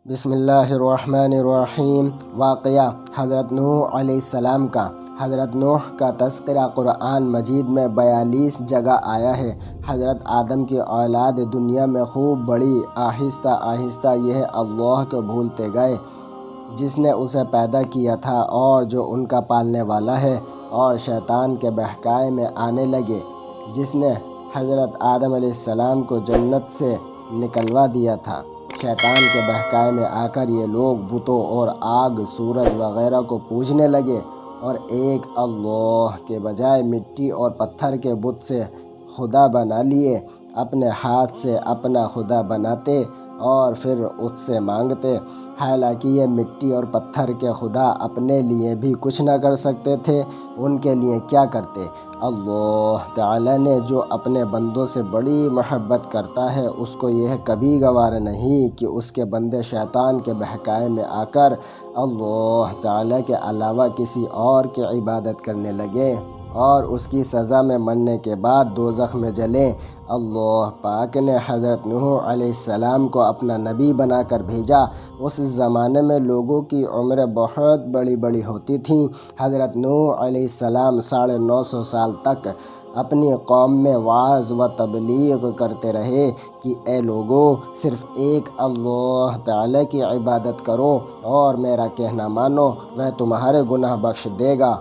بسم اللہ الرحمن الرحیم۔ واقعہ حضرت نوح علیہ السلام کا۔ حضرت نوح کا تذکرہ قرآن مجید میں 42 جگہ آیا ہے۔ حضرت آدم کی اولاد دنیا میں خوب بڑی، آہستہ آہستہ یہ اللہ کو بھولتے گئے جس نے اسے پیدا کیا تھا اور جو ان کا پالنے والا ہے، اور شیطان کے بہکائے میں آنے لگے جس نے حضرت آدم علیہ السلام کو جنت سے نکلوا دیا تھا۔ شیطان کے بہکائے میں آ کر یہ لوگ بتوں اور آگ، سورج وغیرہ کو پوجنے لگے اور ایک اللہ کے بجائے مٹی اور پتھر کے بت سے خدا بنا لیے۔ اپنے ہاتھ سے اپنا خدا بناتے اور پھر اس سے مانگتے، حالانکہ یہ مٹی اور پتھر کے خدا اپنے لیے بھی کچھ نہ کر سکتے تھے، ان کے لیے کیا کرتے؟ اللہ تعالی نے جو اپنے بندوں سے بڑی محبت کرتا ہے، اس کو یہ کبھی گوارا نہیں کہ اس کے بندے شیطان کے بہکائے میں آ کر اللہ تعالی کے علاوہ کسی اور کی عبادت کرنے لگے اور اس کی سزا میں مرنے کے بعد دوزخ میں جلیں۔ اللہ پاک نے حضرت نوح علیہ السلام کو اپنا نبی بنا کر بھیجا۔ اس زمانے میں لوگوں کی عمریں بہت بڑی بڑی ہوتی تھیں۔ حضرت نوح علیہ السلام 950 سال تک اپنی قوم میں وعظ و تبلیغ کرتے رہے کہ اے لوگو، صرف ایک اللہ تعالی کی عبادت کرو اور میرا کہنا مانو، وہ تمہارے گناہ بخش دے گا۔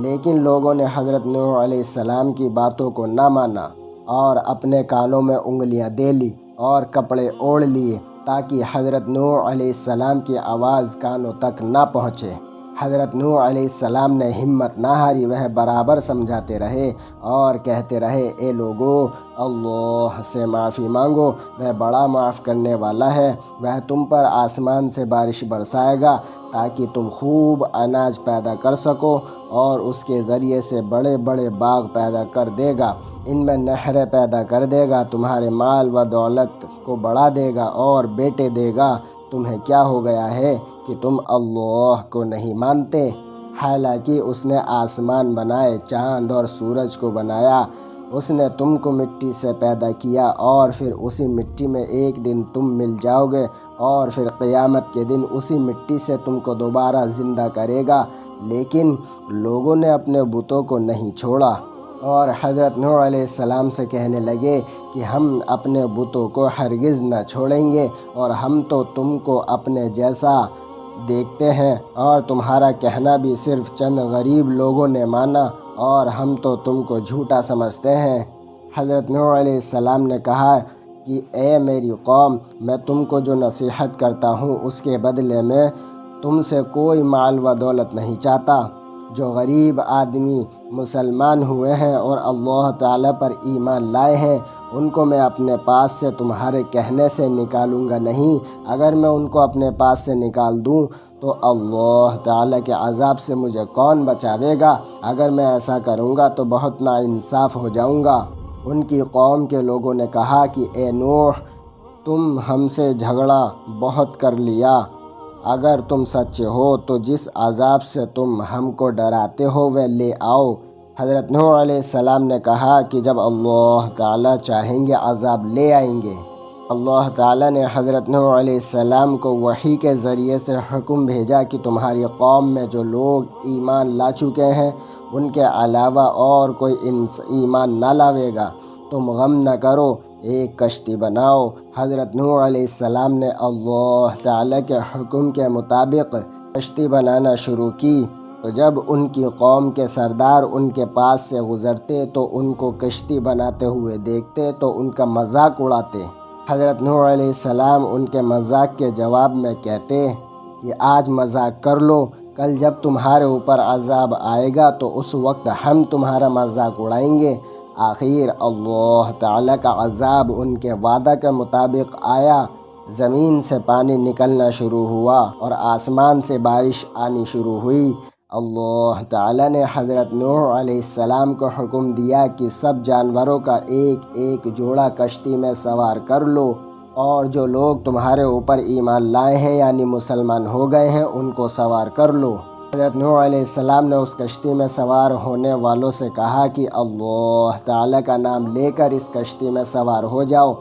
لیکن لوگوں نے حضرت نوح علیہ السلام کی باتوں کو نہ مانا اور اپنے کانوں میں انگلیاں دے لی اور کپڑے اوڑھ لیے تاکہ حضرت نوح علیہ السلام کی آواز کانوں تک نہ پہنچے۔ حضرت نوح علیہ السلام نے ہمت نہ ہاری، وہ برابر سمجھاتے رہے اور کہتے رہے، اے لوگو، اللہ سے معافی مانگو، وہ بڑا معاف کرنے والا ہے، وہ تم پر آسمان سے بارش برسائے گا تاکہ تم خوب اناج پیدا کر سکو اور اس کے ذریعے سے بڑے بڑے باغ پیدا کر دے گا، ان میں نہریں پیدا کر دے گا، تمہارے مال و دولت کو بڑھا دے گا اور بیٹے دے گا۔ تمہیں کیا ہو گیا ہے کہ تم اللہ کو نہیں مانتے؟ حالانکہ اس نے آسمان بنائے، چاند اور سورج کو بنایا، اس نے تم کو مٹی سے پیدا کیا اور پھر اسی مٹی میں ایک دن تم مل جاؤ گے اور پھر قیامت کے دن اسی مٹی سے تم کو دوبارہ زندہ کرے گا۔ لیکن لوگوں نے اپنے بتوں کو نہیں چھوڑا اور حضرت نوح علیہ السلام سے کہنے لگے کہ ہم اپنے بتوں کو ہرگز نہ چھوڑیں گے اور ہم تو تم کو اپنے جیسا دیکھتے ہیں اور تمہارا کہنا بھی صرف چند غریب لوگوں نے مانا اور ہم تو تم کو جھوٹا سمجھتے ہیں۔ حضرت نوح علیہ السلام نے کہا کہ اے میری قوم، میں تم کو جو نصیحت کرتا ہوں اس کے بدلے میں تم سے کوئی مال و دولت نہیں چاہتا۔ جو غریب آدمی مسلمان ہوئے ہیں اور اللہ تعالی پر ایمان لائے ہیں، ان کو میں اپنے پاس سے تمہارے کہنے سے نکالوں گا نہیں۔ اگر میں ان کو اپنے پاس سے نکال دوں تو اللہ تعالی کے عذاب سے مجھے کون بچاوے گا؟ اگر میں ایسا کروں گا تو بہت ناانصاف ہو جاؤں گا۔ ان کی قوم کے لوگوں نے کہا کہ اے نوح، تم ہم سے جھگڑا بہت کر لیا، اگر تم سچے ہو تو جس عذاب سے تم ہم کو ڈراتے ہو وہ لے آؤ۔ حضرت نوح علیہ السلام نے کہا کہ جب اللہ تعالی چاہیں گے عذاب لے آئیں گے۔ اللہ تعالی نے حضرت نوح علیہ السلام کو وحی کے ذریعے سے حکم بھیجا کہ تمہاری قوم میں جو لوگ ایمان لا چکے ہیں ان کے علاوہ اور کوئی ایمان نہ لاوے گا۔ تم غم نہ کرو، ایک کشتی بناؤ۔ حضرت نوح علیہ السلام نے اللہ تعالی کے حکم کے مطابق کشتی بنانا شروع کی، تو جب ان کی قوم کے سردار ان کے پاس سے گزرتے تو ان کو کشتی بناتے ہوئے دیکھتے تو ان کا مذاق اڑاتے۔ حضرت نوح علیہ السلام ان کے مذاق کے جواب میں کہتے کہ آج مذاق کر لو، کل جب تمہارے اوپر عذاب آئے گا تو اس وقت ہم تمہارا مذاق اڑائیں گے۔ آخر اللہ تعالی کا عذاب ان کے وعدہ کے مطابق آیا، زمین سے پانی نکلنا شروع ہوا اور آسمان سے بارش آنی شروع ہوئی۔ اللہ تعالی نے حضرت نوح علیہ السلام کو حکم دیا کہ سب جانوروں کا ایک ایک جوڑا کشتی میں سوار کر لو اور جو لوگ تمہارے اوپر ایمان لائے ہیں یعنی مسلمان ہو گئے ہیں ان کو سوار کر لو۔ حضرت نوح علیہ السلام نے اس کشتی میں سوار ہونے والوں سے کہا کہ اللہ تعالی کا نام لے کر اس کشتی میں سوار ہو جاؤ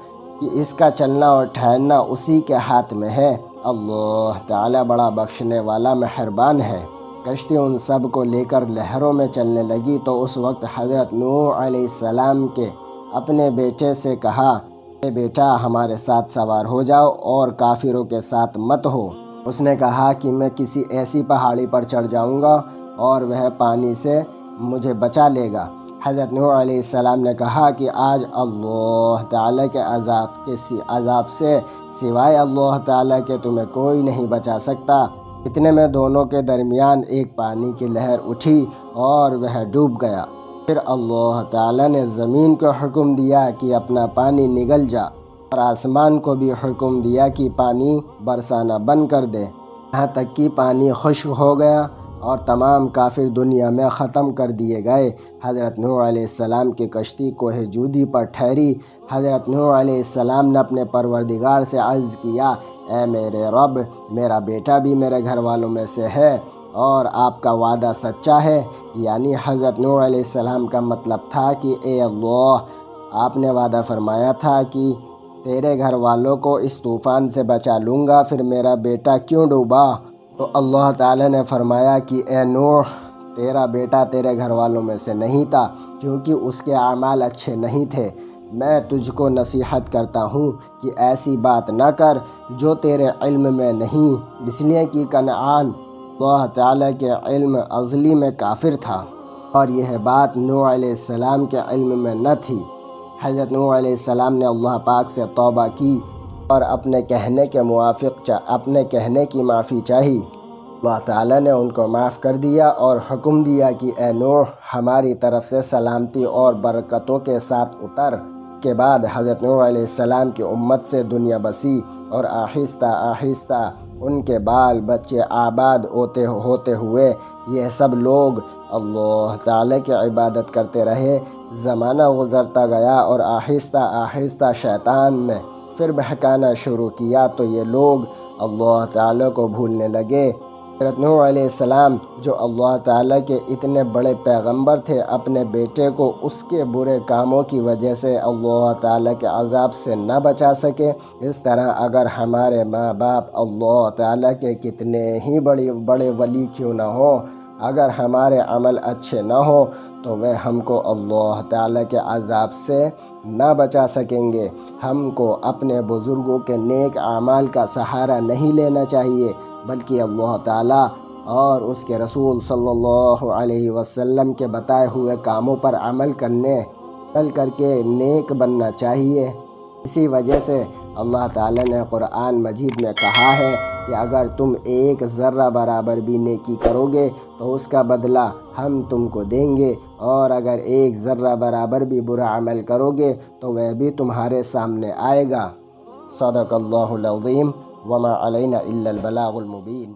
کہ اس کا چلنا اور ٹھہرنا اسی کے ہاتھ میں ہے۔ اللہ تعالیٰ بڑا بخشنے والا مہربان ہے۔ کشتی ان سب کو لے کر لہروں میں چلنے لگی تو اس وقت حضرت نوح علیہ السلام کے اپنے بیٹے سے کہا، اے بیٹا ہمارے ساتھ سوار ہو جاؤ اور کافروں کے ساتھ مت ہو۔ اس نے کہا کہ میں کسی ایسی پہاڑی پر چڑھ جاؤں گا اور وہ پانی سے مجھے بچا لے گا۔ حضرت نوح علیہ السلام نے کہا کہ آج اللہ تعالیٰ کے عذاب سے سوائے اللہ تعالیٰ کے تمہیں کوئی نہیں بچا سکتا۔ اتنے میں دونوں کے درمیان ایک پانی کی لہر اٹھی اور وہ ڈوب گیا۔ پھر اللہ تعالیٰ نے زمین کو حکم دیا کہ اپنا پانی نگل جا، اور آسمان کو بھی حکم دیا کہ پانی برسانا بند کر دے، یہاں تک کہ پانی خشک ہو گیا اور تمام کافر دنیا میں ختم کر دیے گئے۔ حضرت نوح علیہ السلام کی کشتی کوہ جودی پر ٹھہری۔ حضرت نوح علیہ السلام نے اپنے پروردگار سے عرض کیا، اے میرے رب، میرا بیٹا بھی میرے گھر والوں میں سے ہے اور آپ کا وعدہ سچا ہے۔ یعنی حضرت نوح علیہ السلام کا مطلب تھا کہ اے اللہ، آپ نے وعدہ فرمایا تھا کہ تیرے گھر والوں کو اس طوفان سے بچا لوں گا، پھر میرا بیٹا کیوں ڈوبا؟ تو اللہ تعالیٰ نے فرمایا کہ اے نوح، تیرا بیٹا تیرے گھر والوں میں سے نہیں تھا، کیونکہ اس کے اعمال اچھے نہیں تھے۔ میں تجھ کو نصیحت کرتا ہوں کہ ایسی بات نہ کر جو تیرے علم میں نہیں، اس لیے کہ کنعان اللہ تعالیٰ کے علم ازلی میں کافر تھا، اور یہ بات نوح علیہ السلام کے علم میں نہ تھی۔ حضرت نوح علیہ السلام نے اللہ پاک سے توبہ کی اور اپنے کہنے کے موافق اپنے کہنے کی معافی چاہی۔ اللہ تعالیٰ نے ان کو معاف کر دیا اور حکم دیا کہ اے نوح، ہماری طرف سے سلامتی اور برکتوں کے ساتھ اتر۔ کے بعد حضرت نوح علیہ السلام کی امت سے دنیا بسی اور آہستہ آہستہ ان کے بال بچے آباد ہوتے ہوئے یہ سب لوگ اللہ تعالیٰ کی عبادت کرتے رہے۔ زمانہ گزرتا گیا اور آہستہ آہستہ شیطان نے پھر بہکانا شروع کیا تو یہ لوگ اللہ تعالیٰ کو بھولنے لگے۔ حضرت نوح علیہ السلام جو اللہ تعالیٰ کے اتنے بڑے پیغمبر تھے، اپنے بیٹے کو اس کے برے کاموں کی وجہ سے اللہ تعالیٰ کے عذاب سے نہ بچا سکے۔ اس طرح اگر ہمارے ماں باپ اللہ تعالیٰ کے کتنے ہی بڑے ولی کیوں نہ ہوں، اگر ہمارے عمل اچھے نہ ہوں تو وہ ہم کو اللہ تعالیٰ کے عذاب سے نہ بچا سکیں گے۔ ہم کو اپنے بزرگوں کے نیک اعمال کا سہارا نہیں لینا چاہیے، بلکہ اللہ تعالیٰ اور اس کے رسول صلی اللہ علیہ وسلم کے بتائے ہوئے کاموں پر عمل کر کے نیک بننا چاہیے۔ اسی وجہ سے اللہ تعالیٰ نے قرآن مجید میں کہا ہے کہ اگر تم ایک ذرہ برابر بھی نیکی کرو گے تو اس کا بدلہ ہم تم کو دیں گے، اور اگر ایک ذرہ برابر بھی برا عمل کرو گے تو وہ بھی تمہارے سامنے آئے گا۔ صدق اللہ العظیم وما علینا الا البلاغ المبین۔